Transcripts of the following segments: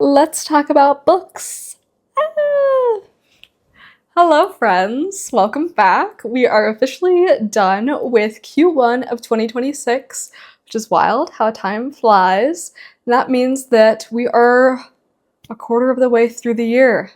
let's talk about books. Ah. Hello, friends. Welcome back. We are officially done with Q1 of 2026, which is wild how time flies. And that means that we are a quarter of the way through the year.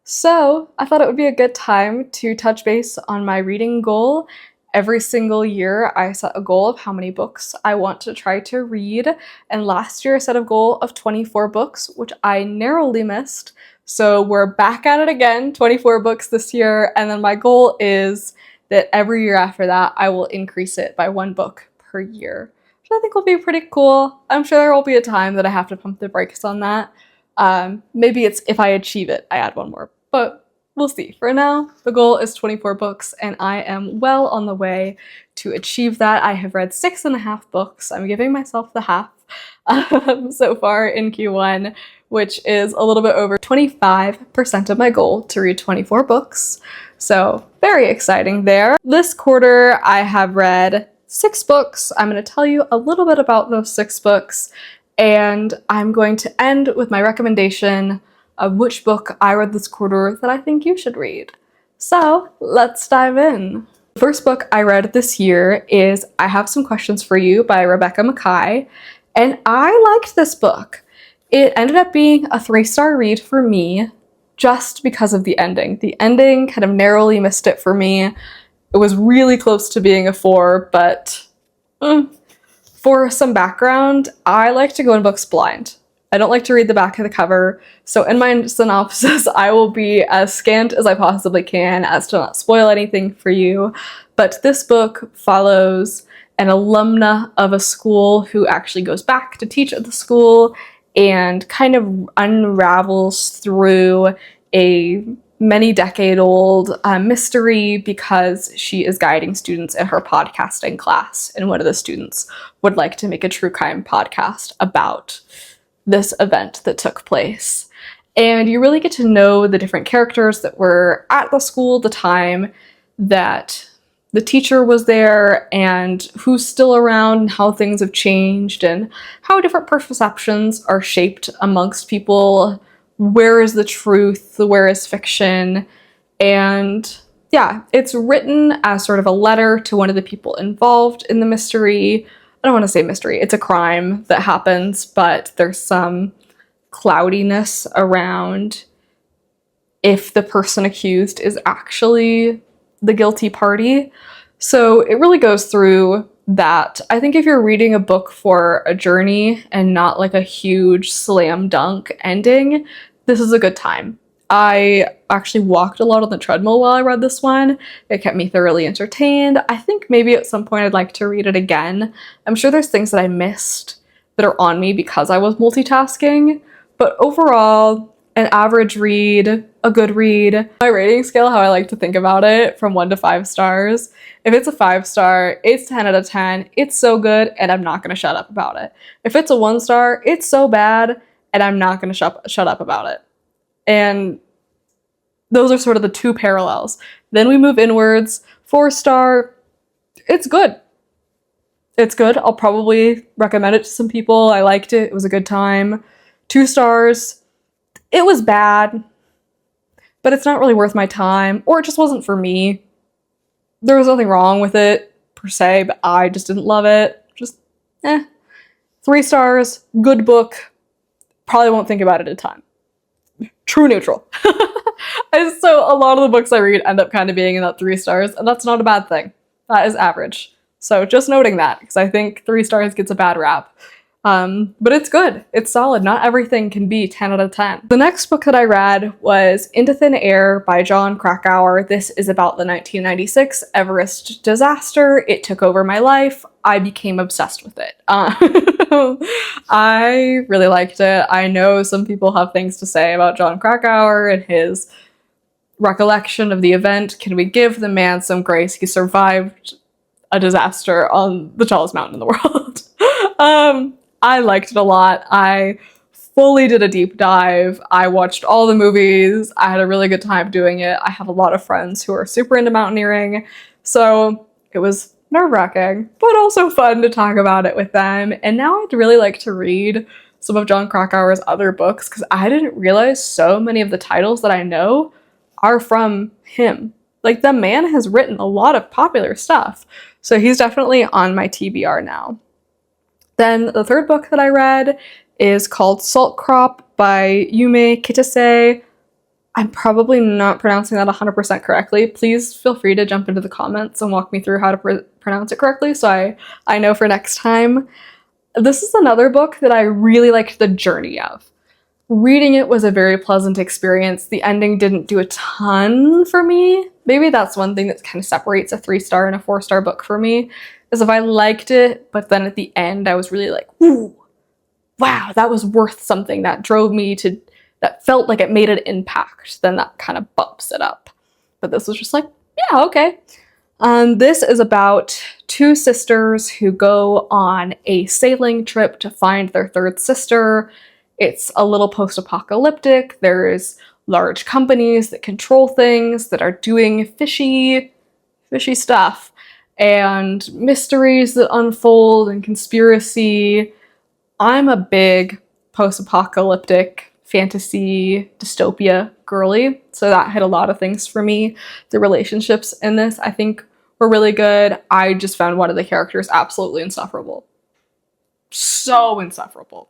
So I thought it would be a good time to touch base on my reading goal. Every single year, I set a goal of how many books I want to try to read. And last year, I set a goal of 24 books, which I narrowly missed. So we're back at it again, 24 books this year. And then my goal is that every year after that, I will increase it by one book per year, which I think will be pretty cool. I'm sure there will be a time that I have to pump the brakes on that. Maybe it's if I achieve it, I add one more. But we'll see. For now, the goal is 24 books, and I am well on the way to achieve that. I have read 6.5 books. I'm giving myself the half so far in Q1, which is a little bit over 25% of my goal to read 24 books. So very exciting there. This quarter, I have read 6 books. I'm going to tell you a little bit about those 6 books, and I'm going to end with my recommendation of which book I read this quarter that I think you should read. So let's dive in. The first book I read this year is I Have Some Questions for You by Rebecca Makkai, and I liked this book. It ended up being a 3-star read for me just because of the ending. The ending kind of narrowly missed it for me. It was really close to being a 4, but for some background, I like to go in books blind. I don't like to read the back of the cover, so in my synopsis, I will be as scant as I possibly can as to not spoil anything for you. But this book follows an alumna of a school who actually goes back to teach at the school and kind of unravels through a many-decade-old mystery because she is guiding students in her podcasting class, and one of the students would like to make a true crime podcast about this event that took place. And you really get to know the different characters that were at the school at the time that the teacher was there, and who's still around, and how things have changed, and how different perceptions are shaped amongst people. Where is the truth? Where is fiction? And yeah, it's written as sort of a letter to one of the people involved in the mystery. I don't want to say mystery, it's a crime that happens, but there's some cloudiness around if the person accused is actually the guilty party. So it really goes through that. I think if you're reading a book for a journey and not like a huge slam dunk ending, this is a good time. I actually walked a lot on the treadmill while I read this one. It kept me thoroughly entertained. I think maybe at some point I'd like to read it again. I'm sure there's things that I missed that are on me because I was multitasking, but overall, an average read, a good read. My rating scale, how I like to think about it, from 1 to 5 stars. If it's a 5-star, it's 10 out of 10. It's so good, and I'm not gonna shut up about it. If it's a 1-star, it's so bad, and I'm not gonna shut up about it. And those are sort of the two parallels. Then we move inwards. 4-star, it's good. It's good. I'll probably recommend it to some people. I liked it. It was a good time. 2 stars, it was bad, but it's not really worth my time, or it just wasn't for me. There was nothing wrong with it, per se, but I just didn't love it. Just, 3 stars, good book. Probably won't think about it a ton. True neutral. And so a lot of the books I read end up kind of being in that 3 stars, and that's not a bad thing. That is average. So just noting that, because I think 3 stars gets a bad rap. But it's good. It's solid. Not everything can be 10 out of 10. The next book that I read was Into Thin Air by Jon Krakauer. This is about the 1996 Everest disaster. It took over my life. I became obsessed with it. I really liked it. I know some people have things to say about Jon Krakauer and his recollection of the event. Can we give the man some grace? He survived a disaster on the tallest mountain in the world. I liked it a lot. I fully did a deep dive. I watched all the movies. I had a really good time doing it. I have a lot of friends who are super into mountaineering, so it was nerve-wracking, but also fun to talk about it with them. And now I'd really like to read some of John Krakauer's other books because I didn't realize so many of the titles that I know are from him. Like, the man has written a lot of popular stuff. So he's definitely on my TBR now. Then the third book that I read is called Salt Crop by Yume Kitase. I'm probably not pronouncing that 100% correctly. Please feel free to jump into the comments and walk me through how to pronounce it correctly so I know for next time. This is another book that I really liked the journey of. Reading it was a very pleasant experience. The ending didn't do a ton for me. Maybe that's one thing that kind of separates a 3-star and a 4-star book for me, is if I liked it, but then at the end I was really like, ooh, wow, that was worth something. That drove me to, that felt like it made an impact. Then that kind of bumps it up. But this was just like, yeah, okay. This is about 2 sisters who go on a sailing trip to find their 3rd sister. It's a little post-apocalyptic. There's large companies that control things, that are doing fishy stuff, and mysteries that unfold, and conspiracy. I'm a big post-apocalyptic fantasy dystopia girly, so that hit a lot of things for me. The relationships in this, I think, were really good. I just found one of the characters absolutely insufferable. So insufferable.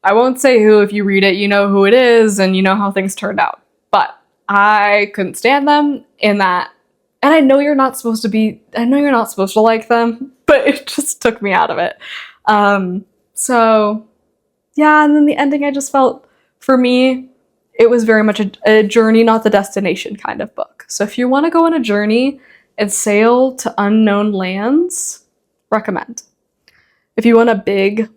I won't say who. If you read it, you know who it is and you know how things turned out. But I couldn't stand them in that. And I know you're not supposed to like them, but it just took me out of it. So yeah, and then the ending, I just felt, for me, it was very much a journey, not the destination kind of book. So if you want to go on a journey and sail to unknown lands, recommend. If you want a big,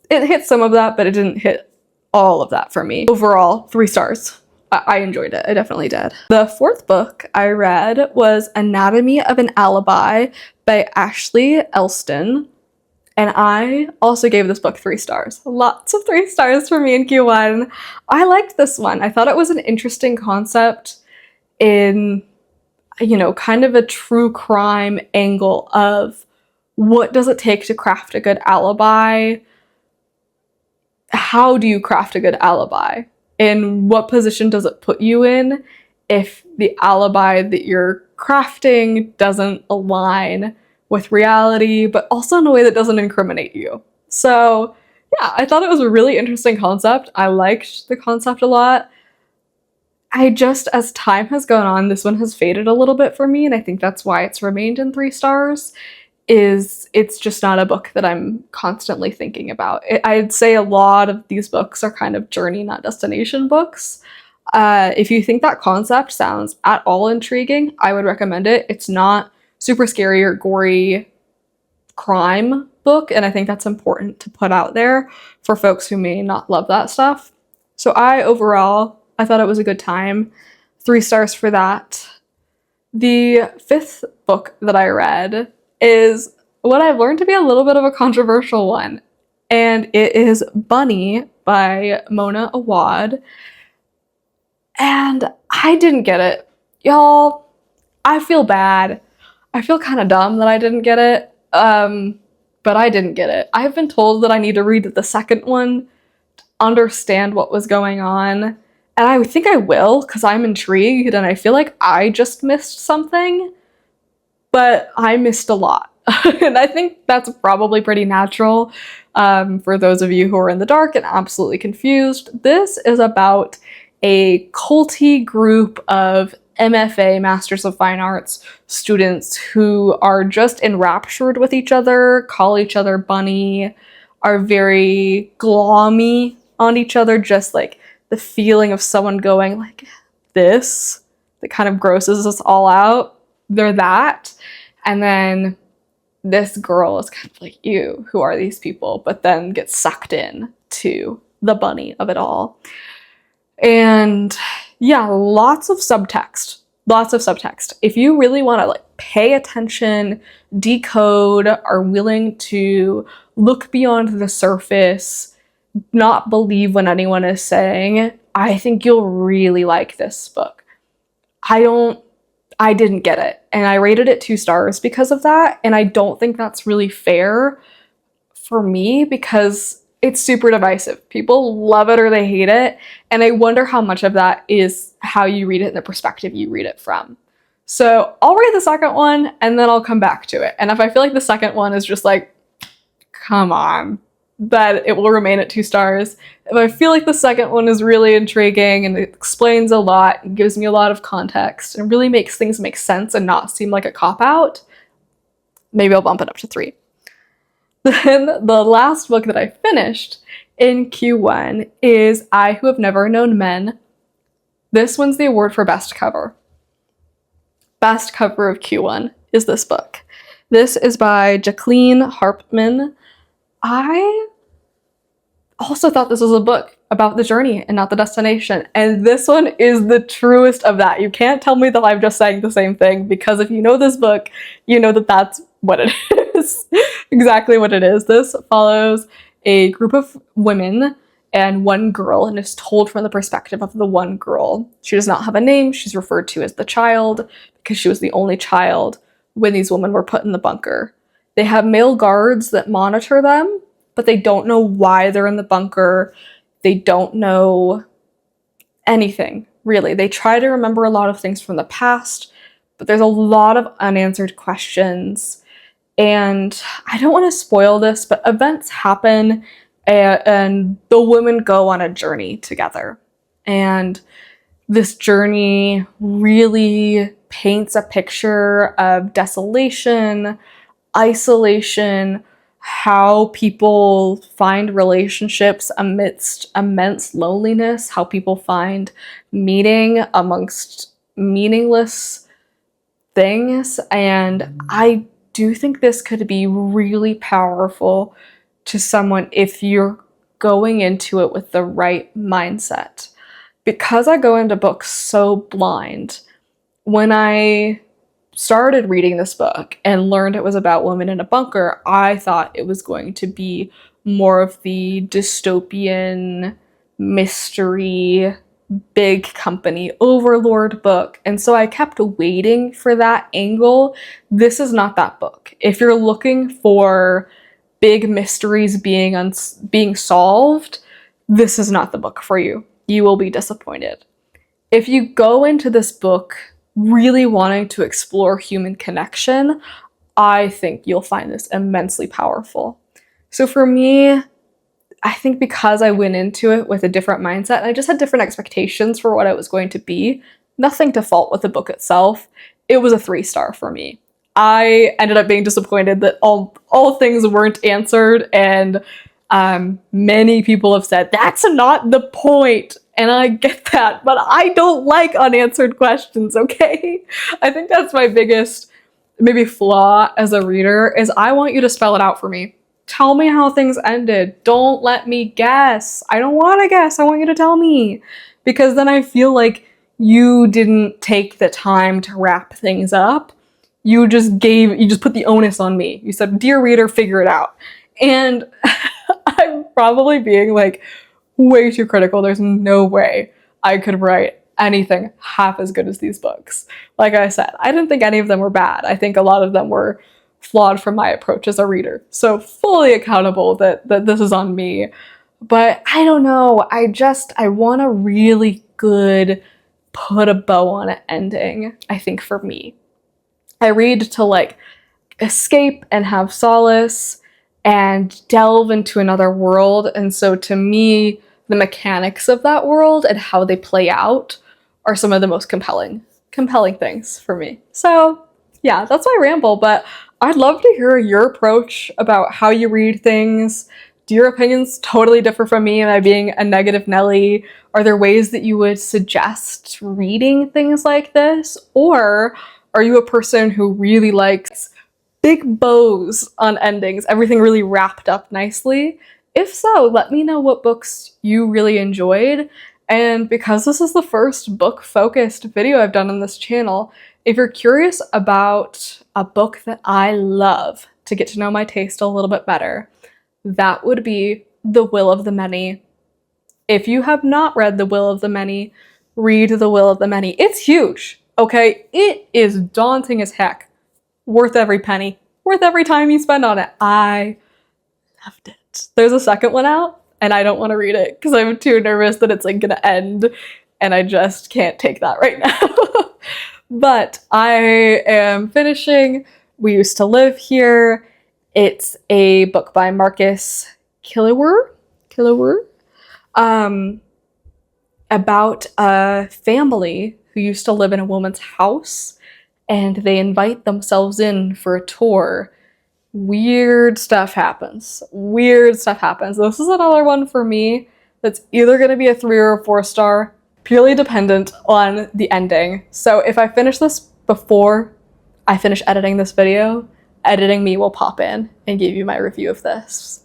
it hit some of that, but it didn't hit all of that for me. Overall, 3 stars. I enjoyed it. I definitely did. The 4th book I read was Anatomy of an Alibi by Ashley Elston. And I also gave this book 3 stars. Lots of 3 stars for me in Q1. I liked this one. I thought it was an interesting concept in, you know, kind of a true crime angle of what does it take to craft a good alibi? How do you craft a good alibi? And what position does it put you in if the alibi that you're crafting doesn't align with reality, but also in a way that doesn't incriminate you? So yeah, I thought it was a really interesting concept. I liked the concept a lot. As time has gone on, this one has faded a little bit for me, and I think that's why it's remained in 3 stars. It's just not a book that I'm constantly thinking about. I'd say a lot of these books are kind of journey, not destination books. If you think that concept sounds at all intriguing, I would recommend it. It's not super scary or gory crime book, and I think that's important to put out there for folks who may not love that stuff. So overall, I thought it was a good time. 3 stars for that. The 5th book that I read is what I've learned to be a little bit of a controversial one, and it is Bunny by Mona Awad. And I didn't get it. Y'all, I feel bad. I feel kind of dumb that I didn't get it, but I didn't get it. I've been told that I need to read the 2nd one to understand what was going on, and I think I will because I'm intrigued and I feel like I just missed something. But I missed a lot. And I think that's probably pretty natural for those of you who are in the dark and absolutely confused. This is about a culty group of MFA, Masters of Fine Arts students who are just enraptured with each other, call each other Bunny, are very glommy on each other, just like the feeling of someone going like this, that kind of grosses us all out. They're that. And then this girl is kind of like, ew, who are these people? But then gets sucked in to the bunny of it all. And yeah, lots of subtext. If you really want to like pay attention, decode, are willing to look beyond the surface, not believe what anyone is saying, I think you'll really like this book. I didn't get it, and I rated it 2 stars because of that, and I don't think that's really fair for me because it's super divisive. People love it or they hate it, and I wonder how much of that is how you read it and the perspective you read it from. So I'll read the second one and then I'll come back to it. And if I feel like the second one is just like, come on, that it will remain at 2 stars. If I feel like the second one is really intriguing and it explains a lot and gives me a lot of context and really makes things make sense and not seem like a cop-out, maybe I'll bump it up to 3. Then the last book that I finished in Q1 is I Who Have Never Known Men. This one's the award for best cover. Best cover of Q1 is this book. This is by Jacqueline Harpman. I also thought this was a book about the journey and not the destination. And this one is the truest of that. You can't tell me that I'm just saying the same thing, because if you know this book, you know that that's what it is. Exactly what it is. This follows a group of women and one girl, and is told from the perspective of the one girl. She does not have a name. She's referred to as the child because she was the only child when these women were put in the bunker. They have male guards that monitor them, but they don't know why they're in the bunker. They don't know anything, really. They try to remember a lot of things from the past, but there's a lot of unanswered questions. And I don't want to spoil this, but events happen and the women go on a journey together. And this journey really paints a picture of desolation, isolation, how people find relationships amidst immense loneliness, how people find meaning amongst meaningless things. And I do think this could be really powerful to someone if you're going into it with the right mindset. Because I go into books so blind, when I started reading this book and learned it was about women in a bunker, I thought it was going to be more of the dystopian mystery, big company overlord book. And so I kept waiting for that angle. This is not that book. If you're looking for big mysteries being solved, this is not the book for you. You will be disappointed. If you go into this book really wanting to explore human connection, I think you'll find this immensely powerful. So for me, I think because I went into it with a different mindset and I just had different expectations for what it was going to be, nothing to fault with the book itself, it was a 3-star for me. I ended up being disappointed that all things weren't answered, and many people have said, that's not the point. And I get that, but I don't like unanswered questions, okay? I think that's my biggest maybe flaw as a reader, is I want you to spell it out for me. Tell me how things ended. Don't let me guess. I don't want to guess. I want you to tell me. Because then I feel like you didn't take the time to wrap things up. You just put the onus on me. You said, dear reader, figure it out. And I'm probably being like way too critical. There's no way I could write anything half as good as these books. Like I said, I didn't think any of them were bad. I think a lot of them were flawed from my approach as a reader. So fully accountable that this is on me. But I don't know. I want a really good put a bow on it ending, I think, for me. I read to like escape and have solace and delve into another world. And so to me, the mechanics of that world and how they play out are some of the most compelling things for me. So yeah, that's my ramble, but I'd love to hear your approach about how you read things. Do your opinions totally differ from me? Am I being a negative Nelly? Are there ways that you would suggest reading things like this? Or are you a person who really likes big bows on endings, everything really wrapped up nicely? If so, let me know what books you really enjoyed. And because this is the first book-focused video I've done on this channel, if you're curious about a book that I love to get to know my taste a little bit better, that would be The Will of the Many. If you have not read The Will of the Many, read The Will of the Many. It's huge, okay? It is daunting as heck. Worth every penny. Worth every time you spend on it. I loved it. There's a second one out, and I don't want to read it because I'm too nervous that it's like gonna end, and I just can't take that right now. But I am finishing We Used to Live Here. It's a book by Marcus Killiwer, about a family who used to live in a woman's house, and they invite themselves in for a tour. Weird stuff happens. This is another one for me that's either going to be a 3 or a 4 star, purely dependent on the ending. So if I finish this before I finish editing this video, Editing Me will pop in and give you my review of this.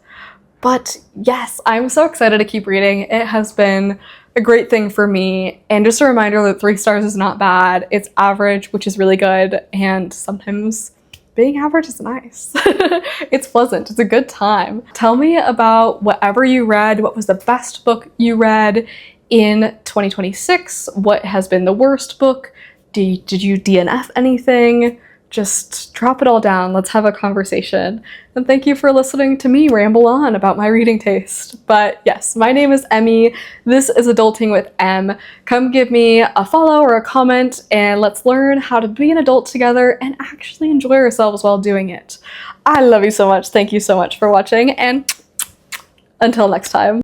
But yes, I'm so excited to keep reading. It has been a great thing for me. And just a reminder that 3 stars is not bad. It's average, which is really good. And sometimes being average is nice. It's pleasant. It's a good time. Tell me about whatever you read. What was the best book you read in 2026? What has been the worst book? Did you DNF anything? Just drop it all down. Let's have a conversation. And thank you for listening to me ramble on about my reading taste. But yes, my name is Emmy. This is Adulting with Em. Come give me a follow or a comment, and let's learn how to be an adult together and actually enjoy ourselves while doing it. I love you so much. Thank you so much for watching, and until next time.